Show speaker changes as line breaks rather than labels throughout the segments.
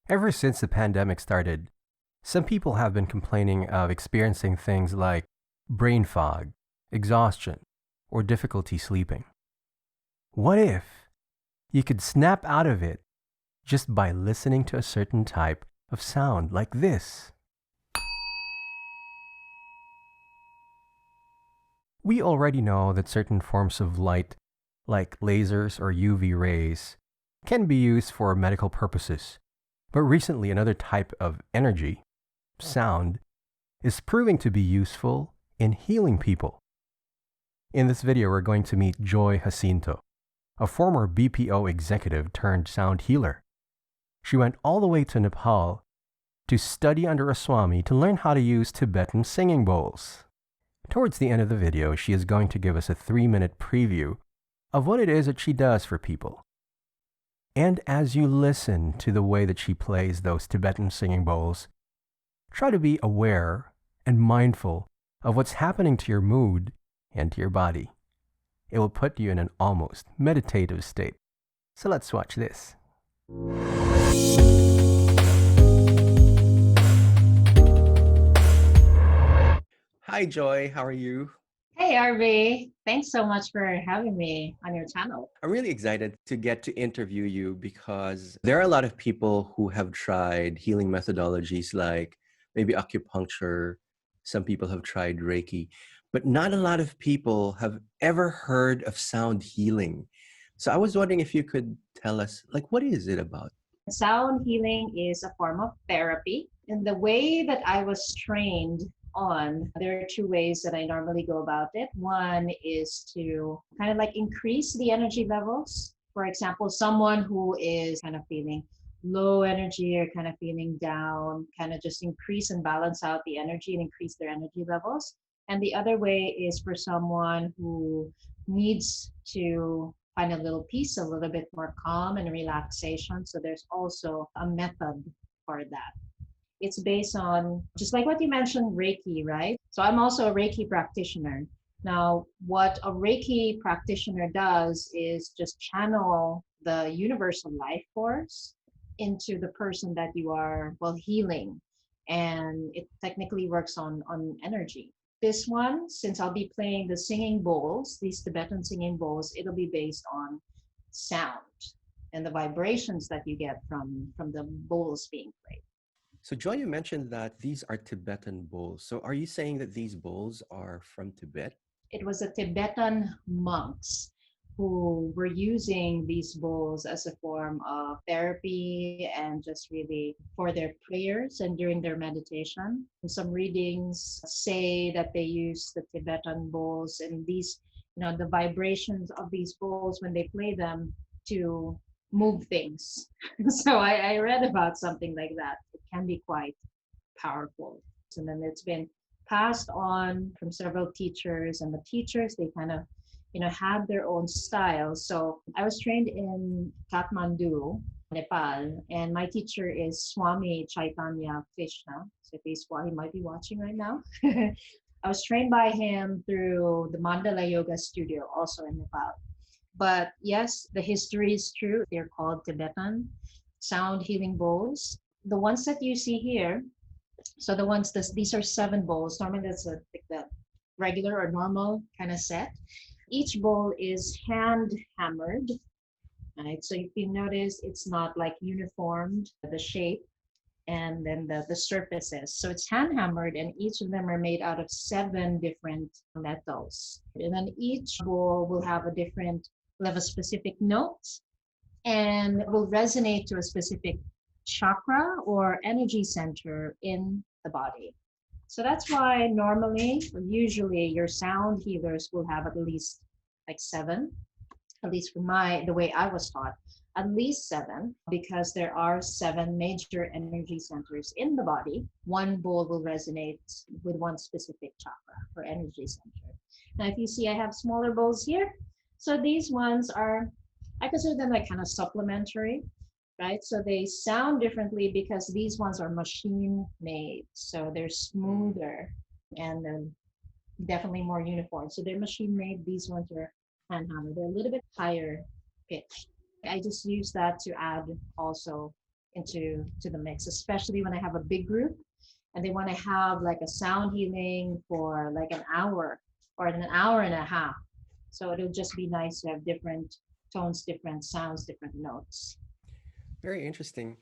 Ever since the pandemic started, some people have been complaining of experiencing things like brain fog, exhaustion, or difficulty sleeping. What if you could snap out of it just by listening to a certain type of sound like this? We already know that certain forms of light, like lasers or UV rays, can be used for medical purposes. But recently, another type of energy, sound, is proving to be useful in healing people. In this video, we're going to meet Joy Jacinto, a former BPO executive turned sound healer. She went all the way to Nepal to study under a Swami to learn how to use Tibetan singing bowls. Towards the end of the video, she is going to give us a 3-minute preview of what it is that she does for people. And as you listen to the way that she plays those Tibetan singing bowls, try to be aware and mindful of what's happening to your mood and to your body. It will put you in an almost meditative state. So let's watch this. Hi, Joy. How are you?
Hey, RV. Thanks so much for having me on your channel.
I'm really excited to get to interview you because there are a lot of people who have tried healing methodologies like maybe acupuncture. Some people have tried reiki, but not a lot of people have ever heard of sound healing. So I was wondering if you could tell us, like, what is it about?
Sound healing is a form of therapy. And the way that I was trained on, there are two ways that I normally go about it. One is to kind of like increase the energy levels. For example, someone who is kind of feeling low energy or kind of feeling down, kind of just increase and balance out the energy and increase their energy levels. And the other way is for someone who needs to find a little peace, a little bit more calm and relaxation. So there's also a method for that. It's based on, just like what you mentioned, Reiki, right? So I'm also a Reiki practitioner. Now, what a Reiki practitioner does is just channel the universal life force into the person that you are, well, healing. And it technically works on energy. This one, since I'll be playing the singing bowls, these Tibetan singing bowls, it'll be based on sound and the vibrations that you get from the bowls being played.
So, Joy, you mentioned that these are Tibetan bowls. So, are you saying that these bowls are from Tibet?
It was the Tibetan monks who were using these bowls as a form of therapy and just really for their prayers and during their meditation. And some readings say that they use the Tibetan bowls and these, the vibrations of these bowls when they play them to move things. So I read about something like that. It can be quite powerful. And then it's been passed on from several teachers, and the teachers, they kind of had their own style. So I was trained in Kathmandu, Nepal, and my teacher is Swami Chaitanya Krishna. So if he's, he might be watching right now. I was trained by him through the Mandala Yoga Studio, also in Nepal. But yes, the history is true. They're called Tibetan sound healing bowls. The ones that you see here, so the ones, these are 7 bowls. Normally that's like the regular or normal kind of set. Each bowl is hand hammered, right? So if you notice, it's not like uniformed, the shape and then the surfaces. So it's hand hammered and each of them are made out of 7 different metals. And then each bowl will have a specific note and will resonate to a specific chakra or energy center in the body. So that's why normally, or usually, your sound healers will have at least like 7, at least from the way I was taught, at least 7, because there are 7 major energy centers in the body. One bowl will resonate with one specific chakra or energy center. Now, if you see, I have smaller bowls here. So these ones are, I consider them like kind of supplementary, right? So they sound differently because these ones are machine made. So they're smoother and then definitely more uniform. So they're machine made. These ones are hand hammered. They're a little bit higher pitched. I just use that to add also into the mix, especially when I have a big group and they want to have like a sound healing for like an hour or an hour and a half. So it'll just be nice to have different tones, different sounds, different notes.
Very interesting.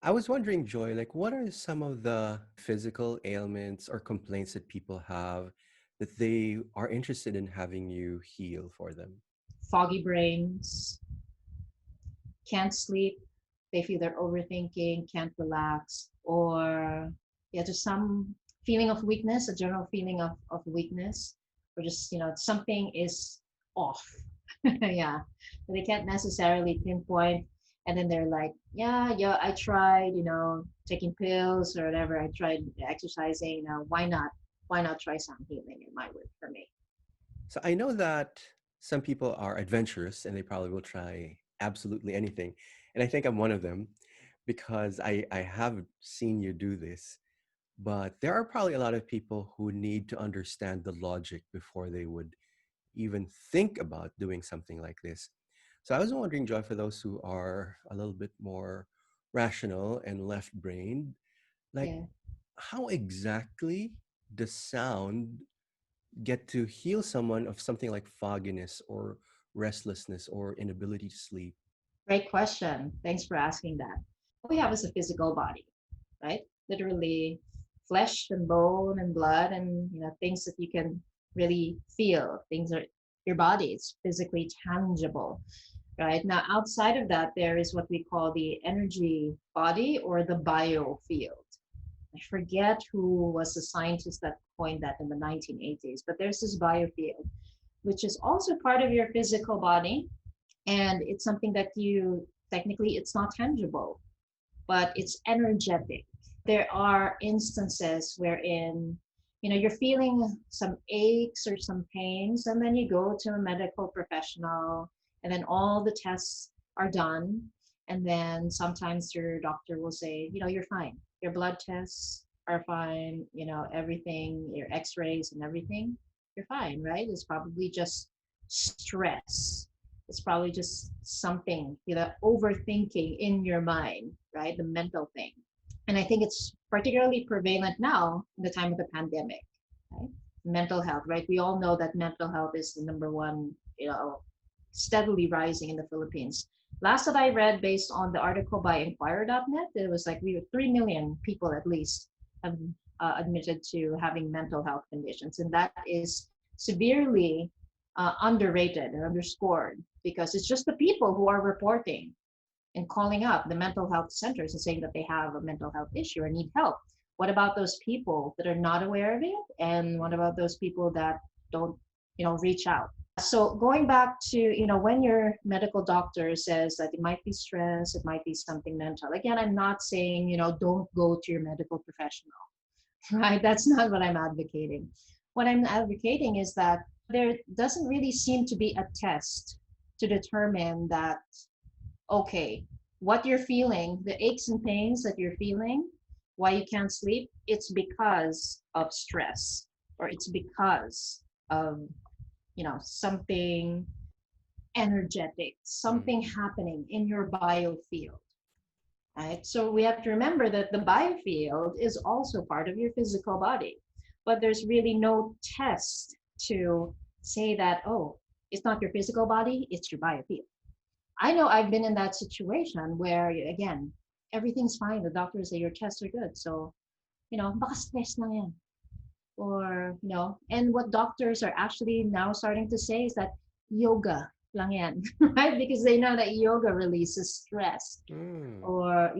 I was wondering, Joy, like what are some of the physical ailments or complaints that people have that they are interested in having you heal for them?
Foggy brains, can't sleep, they feel they're overthinking, can't relax, or yeah, just some feeling of weakness, a general feeling of weakness, or just, something is off. Yeah. But they can't necessarily pinpoint. And then they're like, yeah, I tried, taking pills or whatever. I tried exercising. Why not? Why not try some healing? It might work for me.
So I know that some people are adventurous and they probably will try absolutely anything. And I think I'm one of them because I have seen you do this. But there are probably a lot of people who need to understand the logic before they would even think about doing something like this. So I was wondering, Joy, for those who are a little bit more rational and left brained, like
Yeah.
how exactly does sound get to heal someone of something like fogginess or restlessness or inability to sleep?
Great question. Thanks for asking that. What we have is a physical body, right? Literally flesh and bone and blood and things that you can really feel. Things are your body. It's physically tangible, right? Now, outside of that, there is what we call the energy body or the biofield. I forget who was the scientist that coined that in the 1980s, but there's this biofield, which is also part of your physical body. And it's something that you technically, it's not tangible, but it's energetic. There are instances wherein you're feeling some aches or some pains, and then you go to a medical professional, and then all the tests are done, and then sometimes your doctor will say, you're fine, your blood tests are fine, everything, your x-rays and everything, you're fine, right? It's probably just stress. It's probably just something, overthinking in your mind, right? The mental thing. And I think it's particularly prevalent now in the time of the pandemic, right? Mental health, right? We all know that mental health is the number one, steadily rising in the Philippines. Last that I read, based on the article by Inquirer.net, it was like we were 3 million people at least have admitted to having mental health conditions. And that is severely underrated and underscored because it's just the people who are reporting and calling up the mental health centers and saying that they have a mental health issue or need help. What about those people that are not aware of it? And what about those people that don't, reach out? So going back to, when your medical doctor says that it might be stress, it might be something mental. Again, I'm not saying, don't go to your medical professional, right? That's not what I'm advocating. What I'm advocating is that there doesn't really seem to be a test to determine that, okay, what you're feeling, the aches and pains that you're feeling, why you can't sleep, it's because of stress or it's because of, something energetic, something happening in your biofield, right? So we have to remember that the biofield is also part of your physical body, but there's really no test to say that, oh, it's not your physical body, it's your biofield. I know I've been in that situation where, again, everything's fine. The doctors say your tests are good. So, baka stress lang yan. Or, and what doctors are actually now starting to say is that yoga lang yan, right? Because they know that yoga releases stress.
Mm.
Or,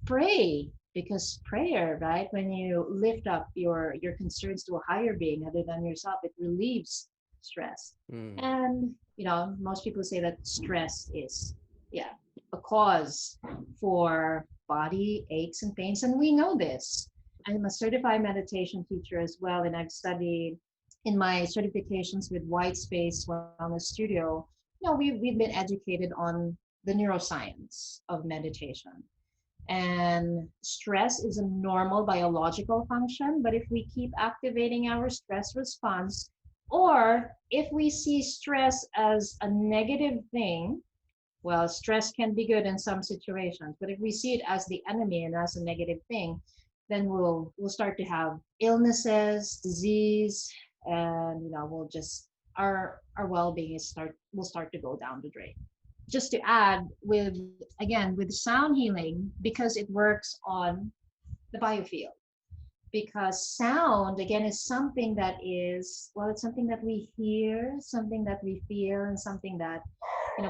pray, because prayer, right? When you lift up your concerns to a higher being other than yourself, it relieves stress.
Mm.
And most people say that stress is, yeah, a cause for body aches and pains, and we know this. I'm a certified meditation teacher as well, and I've studied in my certifications with WHITESPACE Wellness Studio. We've been educated on the neuroscience of meditation. And stress is a normal biological function, but if we keep activating our stress response, or if we see stress as a negative thing, Well, stress can be good in some situations, but if we see it as the enemy and as a negative thing, then we'll start to have illnesses, disease, and we'll just our well-being is start will start to go down the drain. Just to add, with again with sound healing, because it works on the biofield, because sound again is something that is, well, it's something that we hear, something that we feel, and something that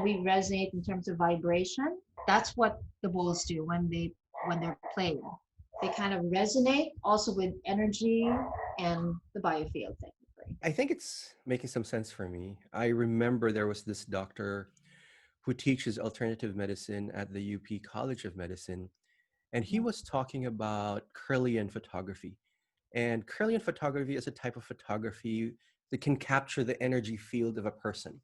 we resonate in terms of vibration. That's what the bowls do when they're playing. They kind of resonate also with energy and the biofield technically.
I think it's making some sense for me. I remember there was this doctor who teaches alternative medicine at the UP College of Medicine, and he
Yeah.
was talking about Kirlian photography. And Kirlian photography is a type of photography that can capture the energy field of a person.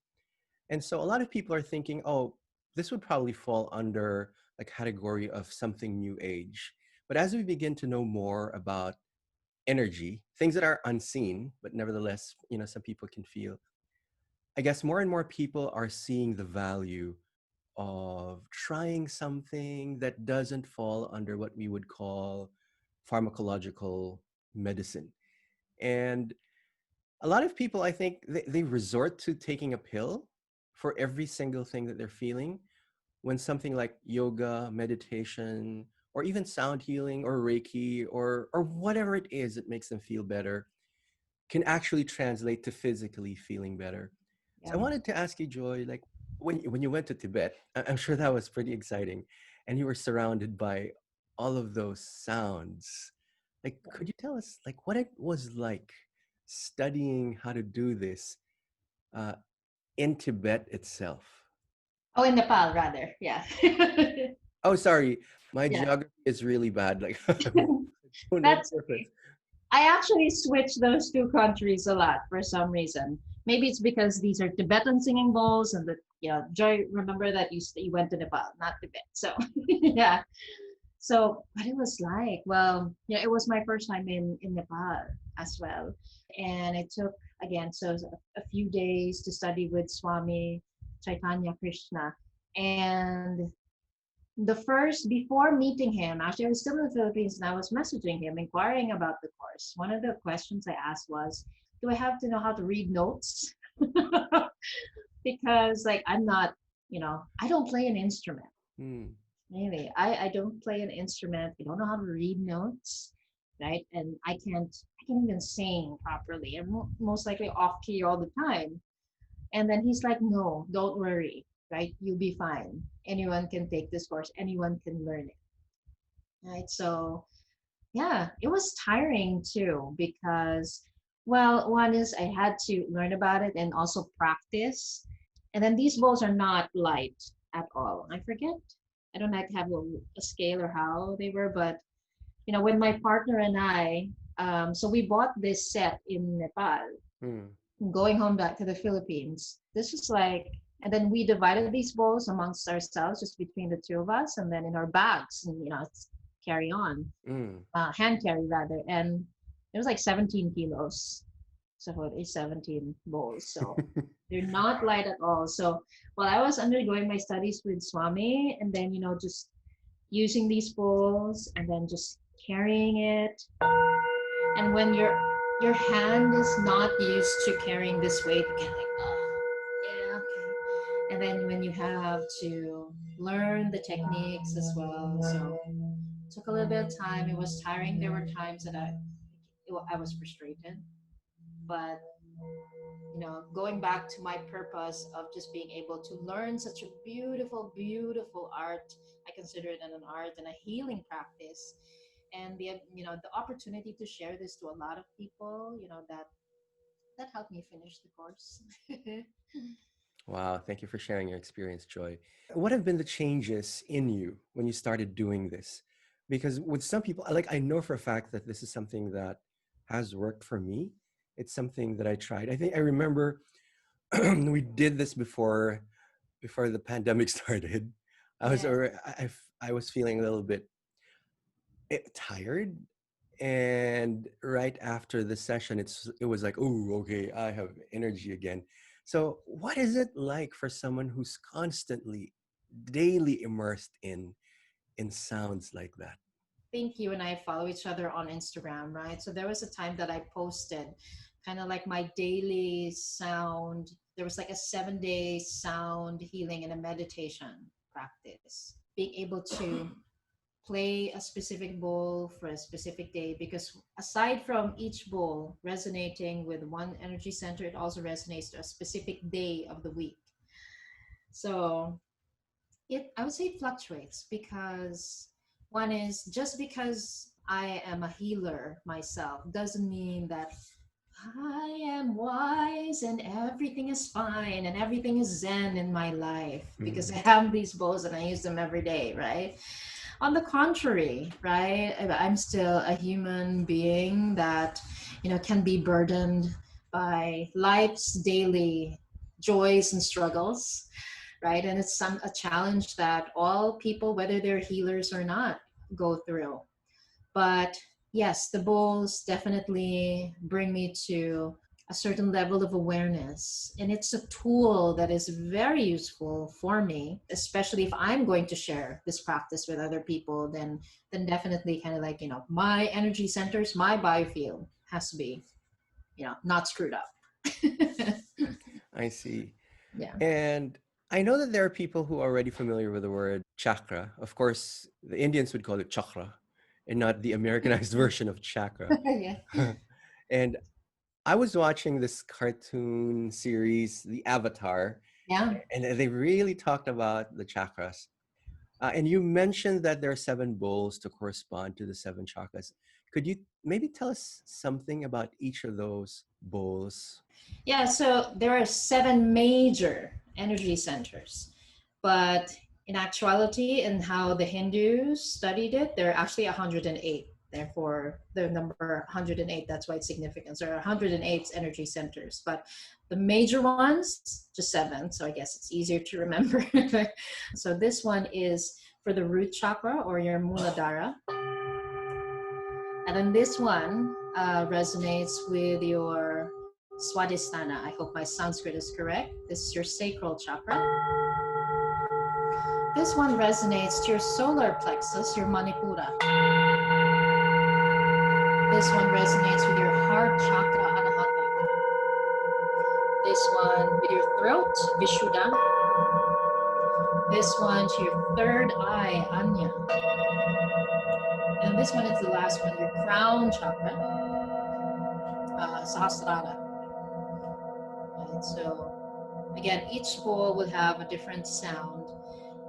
And so a lot of people are thinking, oh, this would probably fall under a category of something new age. But as we begin to know more about energy, things that are unseen, but nevertheless, some people can feel, I guess more and more people are seeing the value of trying something that doesn't fall under what we would call pharmacological medicine. And a lot of people, I think, they resort to taking a pill for every single thing that they're feeling, when something like yoga, meditation, or even sound healing or Reiki or whatever it is that makes them feel better can actually translate to physically feeling better. So I
Yeah.
wanted to ask you, Joy, like when you went to Tibet, I'm sure that was pretty exciting, and you were surrounded by all of those sounds. Like, could you tell us like what it was like studying how to do this uh, in Tibet itself?
Oh, in Nepal rather. Yeah.
Oh, sorry, my
Yeah.
geography is really bad. Like, I don't know the
That's
purpose.
I actually switched those two countries a lot for some reason. Maybe it's because these are Tibetan singing bowls, and that Joy, remember that you went to Nepal, not Tibet. So yeah. So what it was like? Well, yeah, it was my first time in Nepal as well, and it took again a few days to study with Swami Chaitanya Krishna, and the first before meeting him, actually I was still in the Philippines and I was messaging him inquiring about the course. One of the questions I asked was, do I have to know how to read notes? Because like I'm not, I don't play an instrument.
Hmm.
Really, I don't play an instrument. I don't know how to read notes, right? And I can't even sing properly. I'm most likely off key all the time. And then he's like, no, don't worry, right? You'll be fine. Anyone can take this course, anyone can learn it, right? So, yeah, it was tiring too because, well, one is I had to learn about it and also practice. And then these bowls are not light at all. I forget. I don't like have a scale or how they were, but when my partner and I, so we bought this set in Nepal,
Hmm.
going home back to the Philippines. This was like, and then we divided these bowls amongst ourselves, just between the two of us, and then in our bags, and carry on,
Hmm.
hand carry rather, and it was like 17 kilos. So it is 17 bowls. So they're not light at all. So while I was undergoing my studies with Swami, and then just using these bowls, and then just carrying it, and when your hand is not used to carrying this weight again, like, oh, yeah, okay. And then when you have to learn the techniques as well, so it took a little bit of time. It was tiring. There were times that I was frustrated, but going back to my purpose of just being able to learn such a beautiful, beautiful art, I consider it an art and a healing practice, and the opportunity to share this to a lot of people, that helped me finish the course.
Wow, thank you for sharing your experience, Joy. What have been the changes in you when you started doing this? Because with some people, like I know for a fact that this is something that has worked for me. It's something that I tried. I think I remember we did this before the pandemic started. I was
Yes.
already, I was feeling a little bit tired, and right after the session, it was like, oh, okay, I have energy again. So, what is it like for someone who's constantly
daily immersed in sounds like that?
Think you and I follow each other on Instagram, right? So there was a time that I posted kind of like my daily sound. There was like a 7 day sound healing and a meditation practice. Being able to play a specific bowl for a specific day, because aside from each bowl resonating with one energy center, it also resonates to a specific day of the week. So it, I would say it fluctuates, because one is, just because I am a healer myself doesn't mean that I am wise and everything is fine and everything is zen in my life, because I
Mm.
have these bowls and I use them every day, right? On the contrary, right? I'm still a human being that, can be burdened by life's daily joys and struggles, right? And it's a challenge that all people, whether they're healers or not, go through. But yes, the bowls definitely bring me to a certain level of awareness. And it's a tool that is very useful for me, especially if I'm going to share this practice with other people, then definitely kind of like, my energy centers, my biofield has to be, not screwed up.
I see.
Yeah.
And I know that there are people who are already familiar with the word chakra. Of course, the Indians would call it chakra and not the Americanized version of chakra.
Yeah.
And I was watching this cartoon series, The Avatar,
Yeah.
and they really talked about the chakras. And you mentioned that there are seven bowls to correspond to the seven chakras. Could you maybe tell us something about each of those bowls?
Yeah, so there are seven major energy centers, but in actuality, and how the Hindus studied it, there are actually 108. Therefore, the number 108, that's why it's significant. There are 108 energy centers, but the major ones, just seven. So I guess it's easier to remember. So this one is for the root chakra, or your Muladhara. And then this one resonates with your Swadhistana. I hope my Sanskrit is correct. This is your sacral chakra. This one resonates to your solar plexus, your Manipura. This one resonates with your heart chakra, Anahata. This one with your throat, Vishuddha. This one to your third eye, Anya. And this one is the last one, your crown chakra, Sahasrara. Right? So again, each bowl will have a different sound.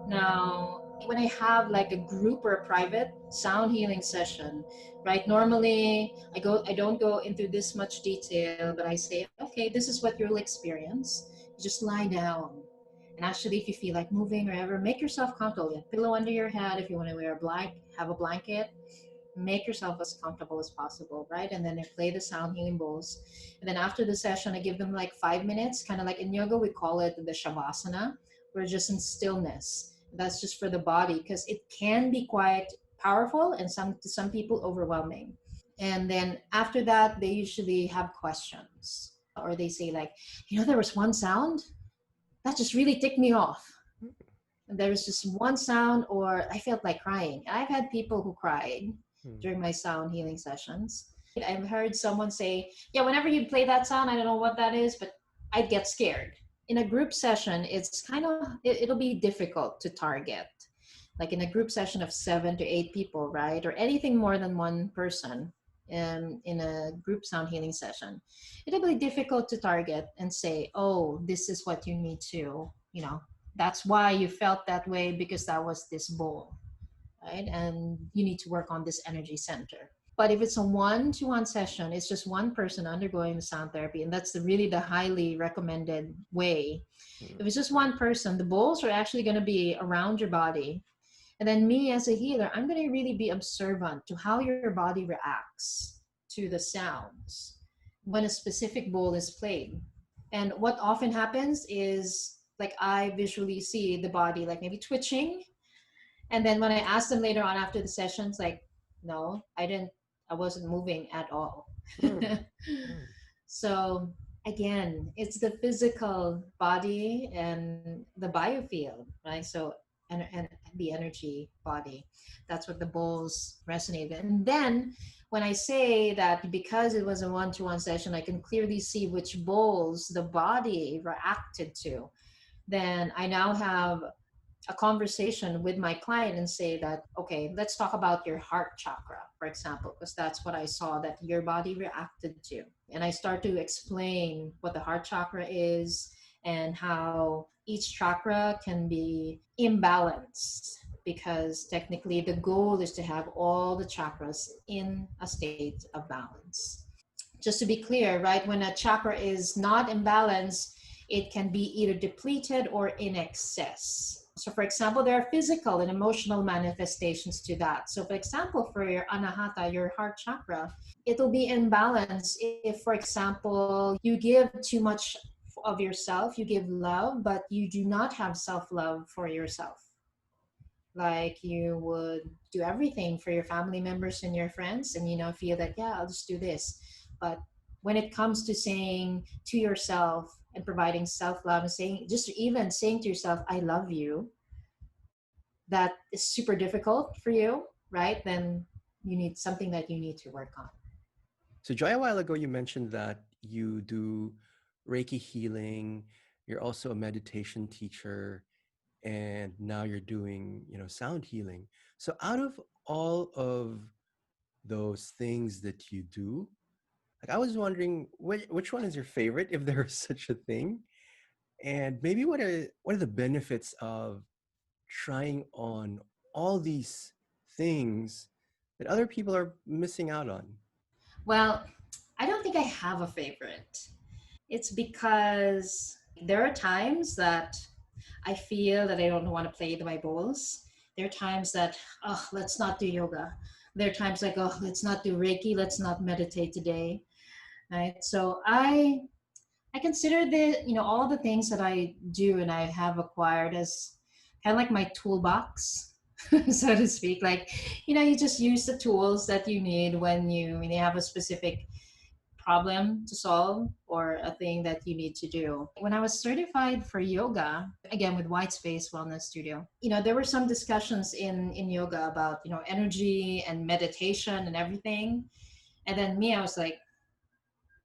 Now, when I have like a group or a private sound healing session, right? Normally, I don't go into this much detail, but I say, okay, this is what you'll experience. You just lie down. And actually, if you feel like moving or ever, make yourself comfortable. You have a pillow under your head. If you want to wear a blanket, have a blanket. Make yourself as comfortable as possible, right? And then I play the sound healing bowls. And then after the session, I give them like 5 minutes, kind of like in yoga, we call it the shavasana. We're just in stillness. That's just for the body, because it can be quite powerful and to some people overwhelming. And then after that, they usually have questions, or they say like, there was one sound that just really ticked me off. And there was just one sound, or I felt like crying. I've had people who cried
Hmm.
during my sound healing sessions. I've heard someone say, yeah, whenever you play that sound, I don't know what that is, but I'd get scared. In a group session, it's kind of, it'll be difficult to target. Like in a group session of 7 to 8 people, right? Or anything more than one person in a group sound healing session. It'll be difficult to target and say, oh, this is what you need to, that's why you felt that way, because that was this bowl, right? And you need to work on this energy center. But if it's a one-to-one session, it's just one person undergoing the sound therapy, and that's really the highly recommended way.
Hmm.
If it's just one person, the bowls are actually going to be around your body. And then me as a healer, I'm going to really be observant to how your body reacts to the sounds when a specific bowl is played. And what often happens is, like, I visually see the body like maybe twitching. And then when I ask them later on after the sessions, like, no, I wasn't moving at all.
Hmm. Hmm.
So again, it's the physical body and the biofield, right? So and the energy body. That's what the bowls resonated. And then when I say that because it was a one-to-one session, I can clearly see which bowls the body reacted to, then I now have a conversation with my client and say that, okay, let's talk about your heart chakra, for example, because that's what I saw that your body reacted to. And I start to explain what the heart chakra is and how each chakra can be imbalanced, because technically the goal is to have all the chakras in a state of balance. Just to be clear, right, when a chakra is not imbalanced, it can be either depleted or in excess. So, for example, there are physical and emotional manifestations to that. So, for example, for your anahata, your heart chakra, it'll be imbalanced if, for example, you give too much of yourself, you give love, but you do not have self love for yourself. Like you would do everything for your family members and your friends, and feel that, yeah, I'll just do this. But when it comes to saying to yourself and providing self-love and saying, just even saying to yourself, I love you, that is super difficult for you, right? Then you need something that you need to work on.
So, Joy, a while ago, you mentioned that you do Reiki healing. You're also a meditation teacher, and now you're doing, sound healing. So, out of all of those things that you do, like I was wondering which one is your favorite, if there is such a thing, and maybe what are the benefits of trying on all these things that other people are missing out on?
Well, I don't think I have a favorite. It's because there are times that I feel that I don't want to play my bowls. There are times that, oh, let's not do yoga. There are times like, oh, let's not do Reiki, let's not meditate today. Right. So I consider all the things that I do and I have acquired as kind of like my toolbox, so to speak. Like, you just use the tools that you need when you have a specific problem to solve or a thing that you need to do. When I was certified for yoga, again with WHITESPACE Wellness Studio, there were some discussions in yoga about, energy and meditation and everything. And then me, I was like,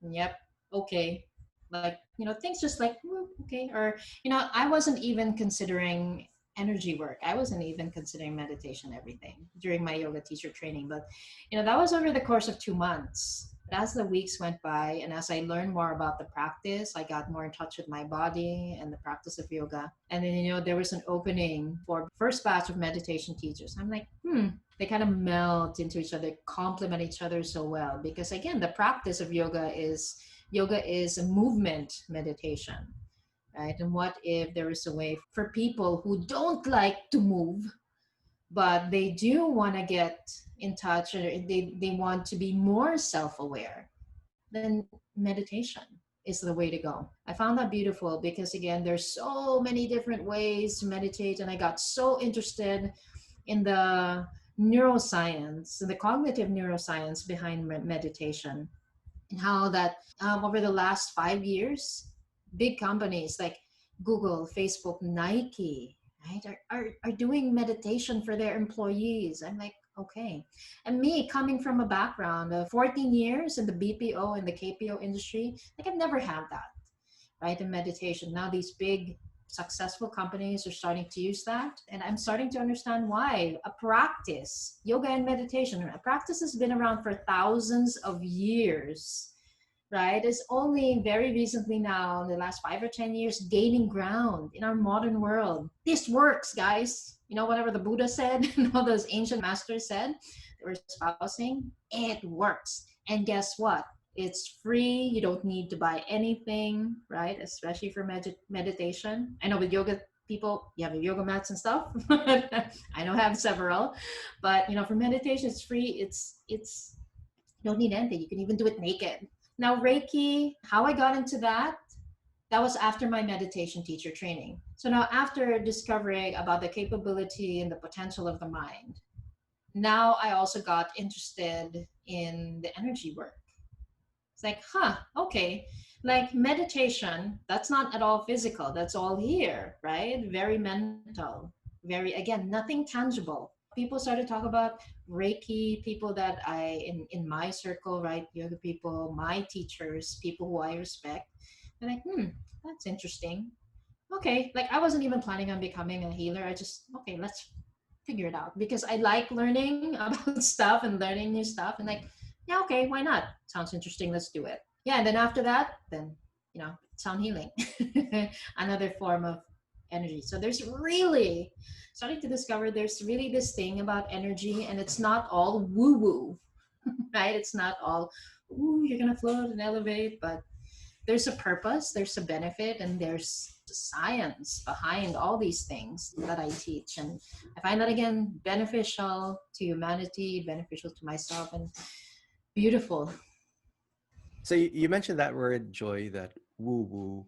yep, okay. Like, things just like, okay. Or, I wasn't even considering energy work. I wasn't even considering meditation, everything during my yoga teacher training. But, that was over the course of 2 months. But as the weeks went by and as I learned more about the practice, I got more in touch with my body and the practice of yoga. And then, there was an opening for first batch of meditation teachers. I'm like, they kind of melt into each other, complement each other so well. Because again, the practice of yoga is a movement meditation, right? And what if there is a way for people who don't like to move, but they do want to get in touch, or they want to be more self-aware, then meditation is the way to go. I found that beautiful because again, there's so many different ways to meditate, and I got so interested in the neuroscience, the cognitive neuroscience behind meditation, and how that over the last 5 years, big companies like Google, Facebook, Nike, right, are doing meditation for their employees. I'm like, okay. And me coming from a background of 14 years in the BPO and the KPO industry, like I've never had that, right? In meditation. Now these big successful companies are starting to use that. And I'm starting to understand why. A practice, yoga and meditation, a practice has been around for thousands of years, right? It's only very recently now, in the last 5 or 10 years, gaining ground in our modern world. This works, guys. Whatever the Buddha said and all those ancient masters said, they were espousing, it works. And guess what? It's free. You don't need to buy anything, right? Especially for meditation. I know with yoga people, you have your yoga mats and stuff. I know I have several, but for meditation, it's free. It's you don't need anything. You can even do it naked. Now, Reiki, how I got into that was after my meditation teacher training. So now, after discovering about the capability and the potential of the mind, now I also got interested in the energy work. It's like, okay, like meditation, that's not at all physical. That's all here, right? Very mental. very, again, nothing tangible. People started talking about Reiki, people that in my circle, right? Yoga people, my teachers, people who I respect. And like, that's interesting. Okay, like I wasn't even planning on becoming a healer. I just, okay, let's figure it out because I like learning about stuff and learning new stuff. And like, yeah, okay, why not? Sounds interesting. Let's do it. Yeah, and then after that, then sound healing, another form of energy. So there's really starting to discover there's really this thing about energy, and it's not all woo woo, right? It's not all, ooh, you're gonna float and elevate, but there's a purpose, there's a benefit, and there's science behind all these things that I teach. And I find that again beneficial to humanity, beneficial to myself, and beautiful.
So you mentioned that word joy, that woo woo.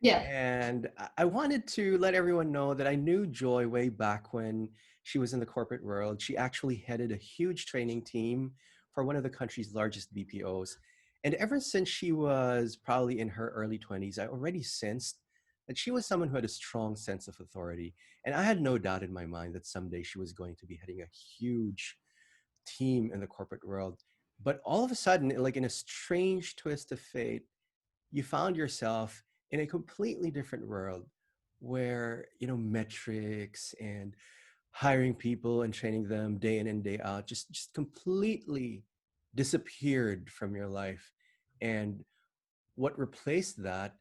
Yeah.
And I wanted to let everyone know that I knew Joy way back when she was in the corporate world. She actually headed a huge training team for one of the country's largest BPOs. And ever since she was probably in her early 20s, I already sensed that she was someone who had a strong sense of authority. And I had no doubt in my mind that someday she was going to be heading a huge team in the corporate world. But all of a sudden, like in a strange twist of fate, you found yourself in a completely different world where, metrics and hiring people and training them day in and day out just completely disappeared from your life. And what replaced that,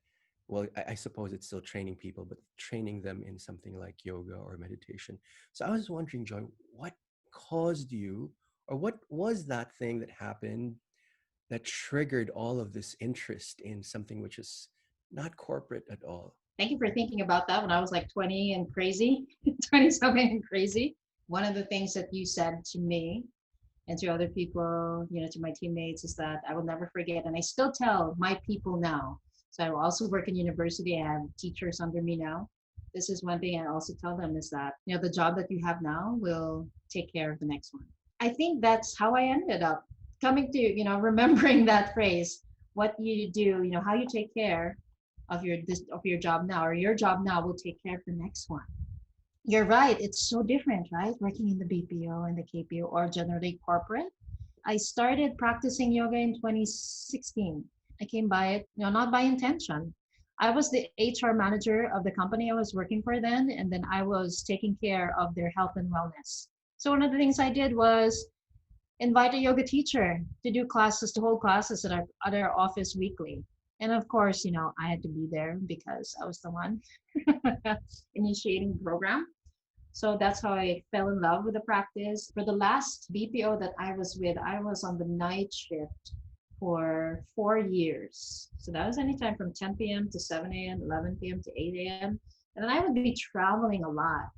well, I suppose it's still training people, but training them in something like yoga or meditation. So I was wondering, Joy, what caused you, or what was that thing that happened that triggered all of this interest in something which is not corporate at all?
Thank you for thinking about that when I was like 20 and crazy, 20 something and crazy. One of the things that you said to me and to other people, to my teammates, is that I will never forget. And I still tell my people now. So I also work in university. I have teachers under me now. This is one thing I also tell them is that, the job that you have now will take care of the next one. I think that's how I ended up coming to, remembering that phrase, what you do, how you take care of your job now, or your job now will take care of the next one. You're right. It's so different, right? Working in the BPO and the KPO or generally corporate. I started practicing yoga in 2016. I came by it, not by intention. I was the HR manager of the company I was working for then, and then I was taking care of their health and wellness. So one of the things I did was invite a yoga teacher to do classes, to hold classes at our office weekly. And of course, I had to be there because I was the one initiating the program. So that's how I fell in love with the practice. For the last BPO that I was with, I was on the night shift for 4 years. So that was anytime from 10 p.m. to 7 a.m., 11 p.m. to 8 a.m. And then I would be traveling a lot.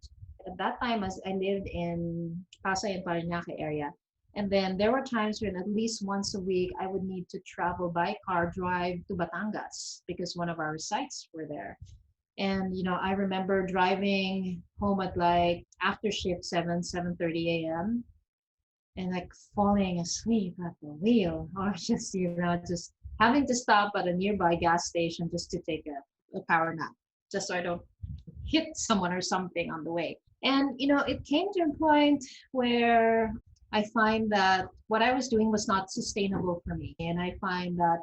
At that time, as I lived in Pasay and Parañaque area. And then there were times when at least once a week, I would need to travel by car, drive to Batangas because one of our sites were there. And, I remember driving home at like after shift 7:30 a.m. and like falling asleep at the wheel, or just, just having to stop at a nearby gas station just to take a power nap, just so I don't hit someone or something on the way. And, it came to a point where I find that what I was doing was not sustainable for me. And I find that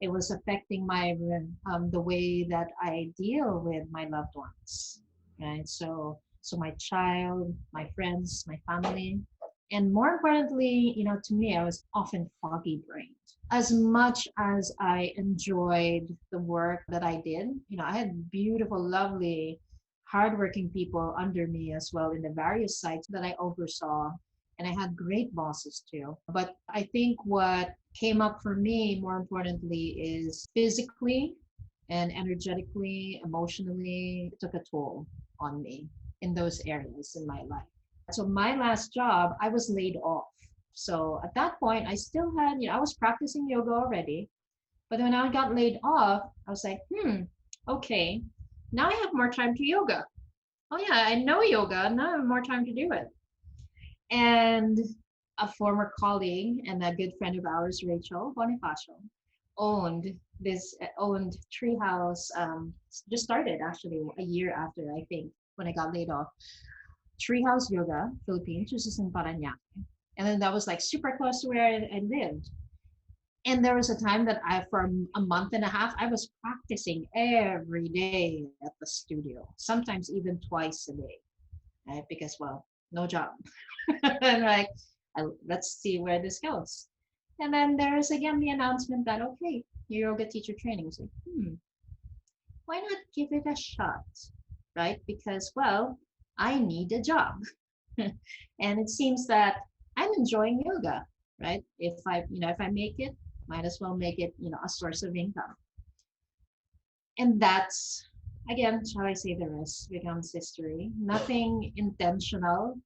it was affecting the way that I deal with my loved ones, right? So my child, my friends, my family, and more importantly, to me, I was often foggy brained. As much as I enjoyed the work that I did, I had beautiful, lovely, hardworking people under me as well in the various sites that I oversaw. And I had great bosses too. But I think what came up for me, more importantly, is physically and energetically, emotionally, it took a toll on me in those areas in my life. So my last job, I was laid off. So at that point, I still had, I was practicing yoga already. But when I got laid off, I was like, okay, now I have more time to yoga. Oh yeah, I know yoga. Now I have more time to do it. And a former colleague and a good friend of ours, Rachel Bonifacio, owned Treehouse. Just started actually a year after, I think, when I got laid off. Treehouse Yoga, Philippines, which is in Parañaque. And then that was like super close to where I lived. And there was a time that for a month and a half, I was practicing every day at the studio, sometimes even twice a day, right? Because, well, no job. And like, let's see where this goes. And then there's again the announcement that, okay, your yoga teacher training. It's like, why not give it a shot, right? Because, well, I need a job. And it seems that I'm enjoying yoga, right? If I make it, might as well make it, a source of income. And that's, again, shall I say, the rest becomes history. Nothing intentional,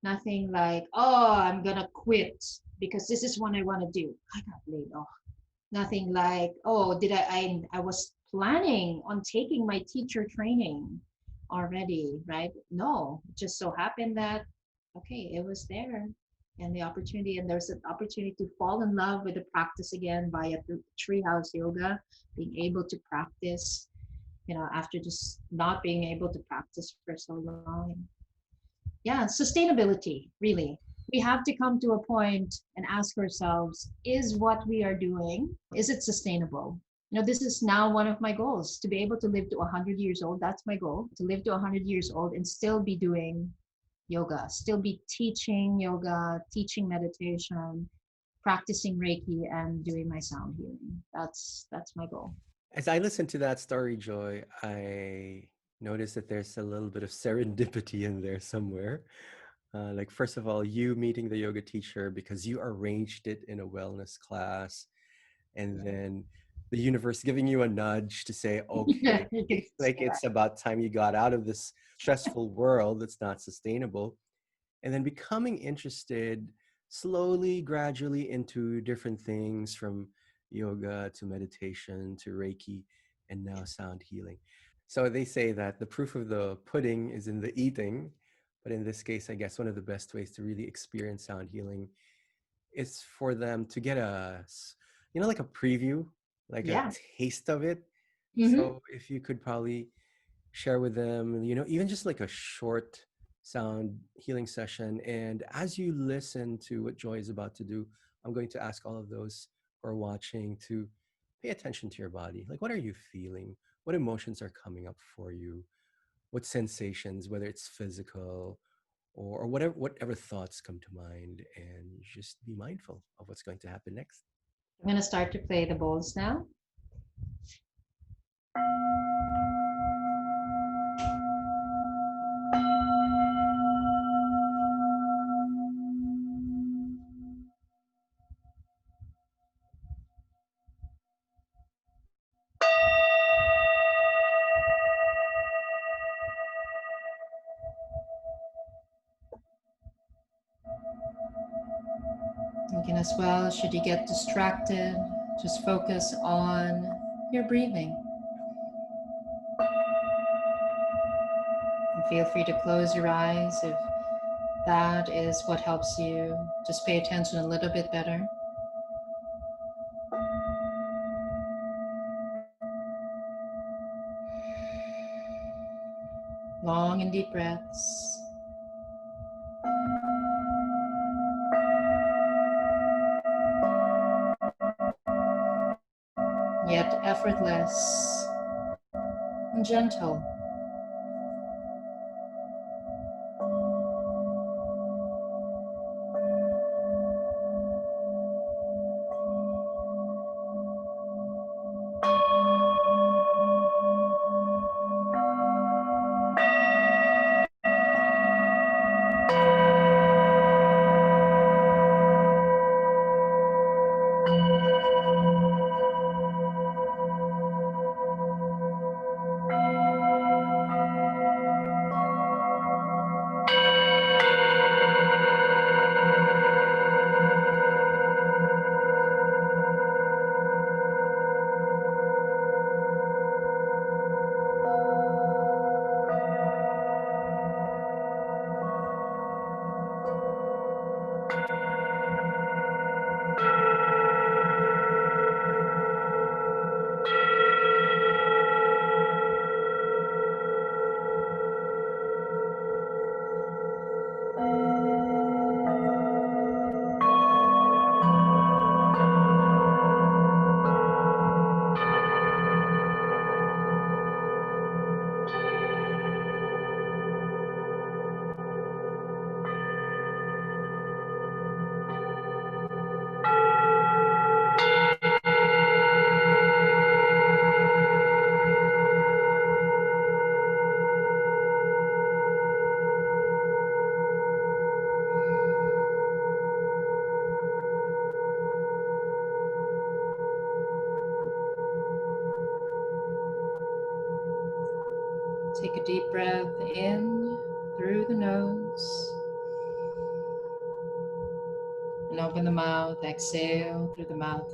nothing like, oh, I'm gonna quit because this is what I want to do. I got laid off. Nothing like, oh, I was planning on taking my teacher training already, right? No, it just so happened that, okay, it was there, and the opportunity, and there's an opportunity to fall in love with the practice again via Treehouse Yoga, being able to practice, after just not being able to practice for so long. Yeah, sustainability, really. We have to come to a point and ask ourselves, is what we are doing, is it sustainable? This is now one of my goals, to be able to live to 100 years old. That's my goal, to live to 100 years old and still be doing yoga, still be teaching yoga, teaching meditation, practicing Reiki, and doing my sound healing. That's my goal.
As I listen to that story, Joy, I notice that there's a little bit of serendipity in there somewhere. Like, first of all, you meeting the yoga teacher because you arranged it in a wellness class, and then the universe giving you a nudge to say, okay, like it's about time you got out of this stressful world that's not sustainable, and then becoming interested slowly, gradually into different things, from yoga to meditation to Reiki, and now sound healing. So they say that the proof of the pudding is in the eating, but in this case, I guess one of the best ways to really experience sound healing is for them to get like a preview, like a taste of it.
Mm-hmm.
So if you could probably share with them, even just like a short sound healing session. And as you listen to what Joy is about to do, I'm going to ask all of those who are watching to pay attention to your body. Like, what are you feeling? What emotions are coming up for you? What sensations, whether it's physical or whatever thoughts come to mind, and just be mindful of what's going to happen next.
I'm going to start to play the bowls now. You can as well, should you get distracted, just focus on your breathing. And feel free to close your eyes if that is what helps you just pay attention a little bit better. Long and deep breaths. Yet effortless and gentle. Take a deep breath in through the nose and open the mouth. Exhale through the mouth.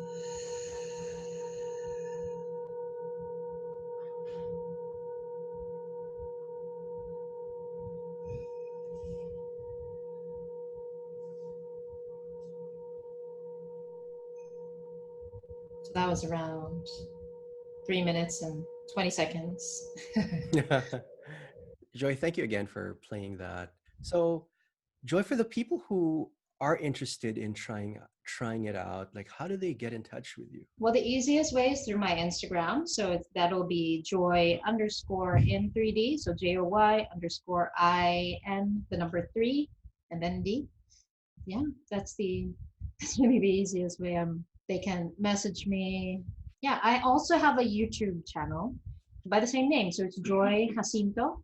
So that was around 3 minutes and 20 seconds.
Joy, thank you again for playing that. So, Joy, for the people who are interested in trying it out, like how do they get in touch with you?
Well, the easiest way is through my Instagram. So that'll be joy_in3D. So JOY_IN3, and then D. Yeah, that's really the easiest way. They can message me. Yeah, I also have a YouTube channel by the same name. So it's Joy Jacinto.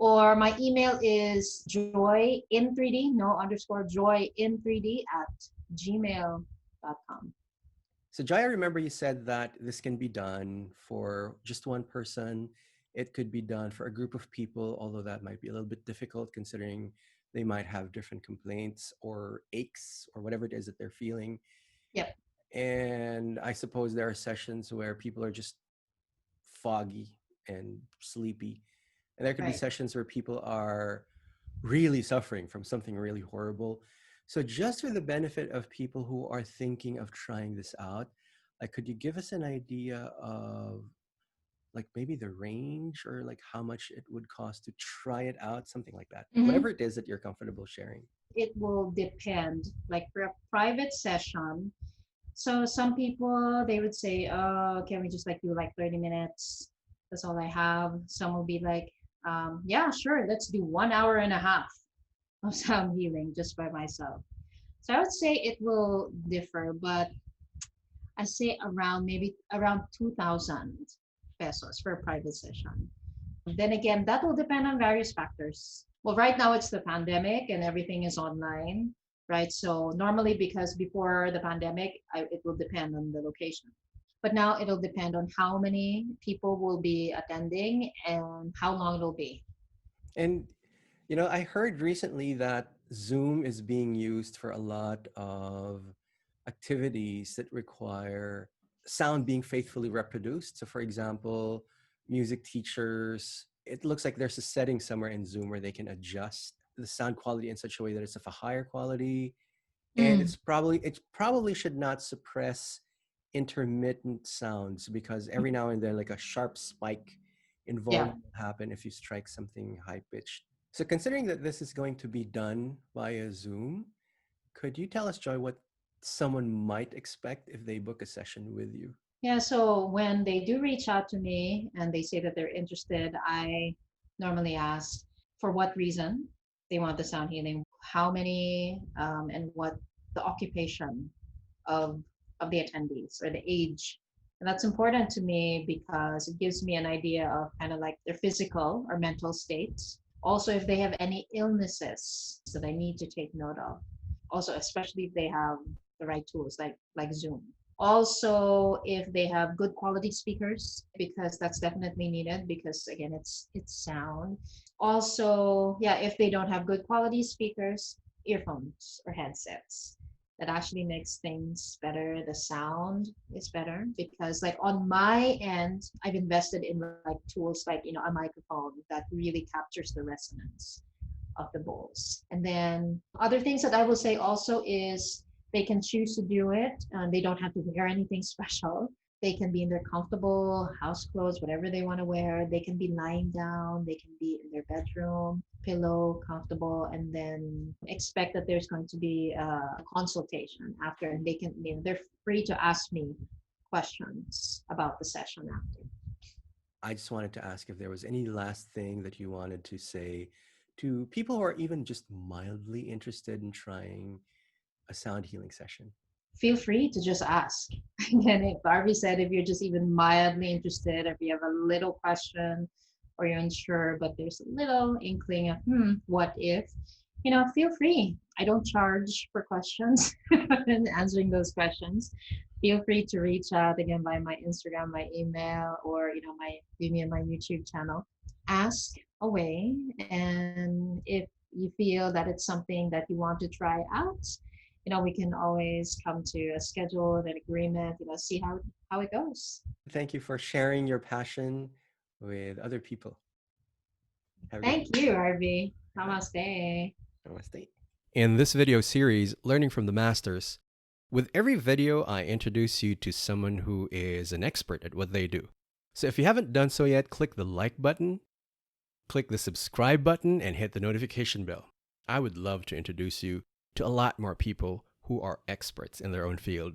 Or my email is joyin3d, no underscore, joyin3d@gmail.com.
So, Joy, I remember you said that this can be done for just one person. It could be done for a group of people, although that might be a little bit difficult considering they might have different complaints or aches or whatever it is that they're feeling.
Yep.
And I suppose there are sessions where people are just foggy and sleepy. And there could be sessions where people are really suffering from something really horrible. So just for the benefit of people who are thinking of trying this out, like, could you give us an idea of like maybe the range or like how much it would cost to try it out, something like that, whatever it is that you're comfortable sharing?
It will depend. Like for a private session, so some people, they would say, oh, can we just like do like 30 minutes? That's all I have. Some will be like, yeah, sure, let's do 1.5 hours of sound healing just by myself. So I would say it will differ, but I say maybe around 2,000 pesos for a private session. Then again, that will depend on various factors. Well, right now it's the pandemic and everything is online, right? So normally, because before the pandemic, it will depend on the location. But now it'll depend on how many people will be attending and how long it'll be.
And, you know, I heard recently that Zoom is being used for a lot of activities that require sound being faithfully reproduced. So, for example, music teachers, it looks like there's a setting somewhere in Zoom where they can adjust the sound quality in such a way that it's of a higher quality. And it probably should not suppress intermittent sounds, because every now and then like a sharp spike in volume will happen if you strike something high pitched. So considering that this is going to be done via Zoom, could you tell us, Joy, what someone might expect if they book a session with you?
Yeah, so when they do reach out to me and they say that they're interested, I normally ask for what reason they want the sound healing, how many, and what the occupation of the attendees or the age. And that's important to me because it gives me an idea of kind of like their physical or mental states. Also, if they have any illnesses that I need to take note of. Also, especially if they have the right tools like Zoom. Also, if they have good quality speakers, because that's definitely needed, because again, it's sound. Also, yeah, if they don't have good quality speakers, earphones or headsets. That actually makes things better. The sound is better because like on my end, I've invested in like tools like, you know, a microphone that really captures the resonance of the bowls. And then other things that I will say also is they can choose to do it. They don't have to wear anything special. They can be in their comfortable house clothes, whatever they want to wear. They can be lying down. They can be in their bedroom, pillow, comfortable, and then expect that there's going to be a consultation after. And they can, you know, they're free to ask me questions about the session after.
I just wanted to ask if there was any last thing that you wanted to say to people who are even just mildly interested in trying a sound healing session.
Feel free to just ask. Again, if Barbie said, if you're just even mildly interested, if you have a little question or you're unsure, but there's a little inkling of, what if, you know, feel free. I don't charge for questions and answering those questions. Feel free to reach out again by my Instagram, my email, or, you know, my YouTube channel. ask away. And if you feel that it's something that you want to try out, we can always come to a schedule, an agreement, see how it goes.
Thank you for sharing your passion with other people. Have a good
Thank you, RV. Namaste.
Namaste.
In this video series, Learning from the Masters, with every video, I introduce you to someone who is an expert at what they do. So if you haven't done so yet, click the like button, click the subscribe button, and hit the notification bell. I would love to introduce you to a lot more people who are experts in their own field.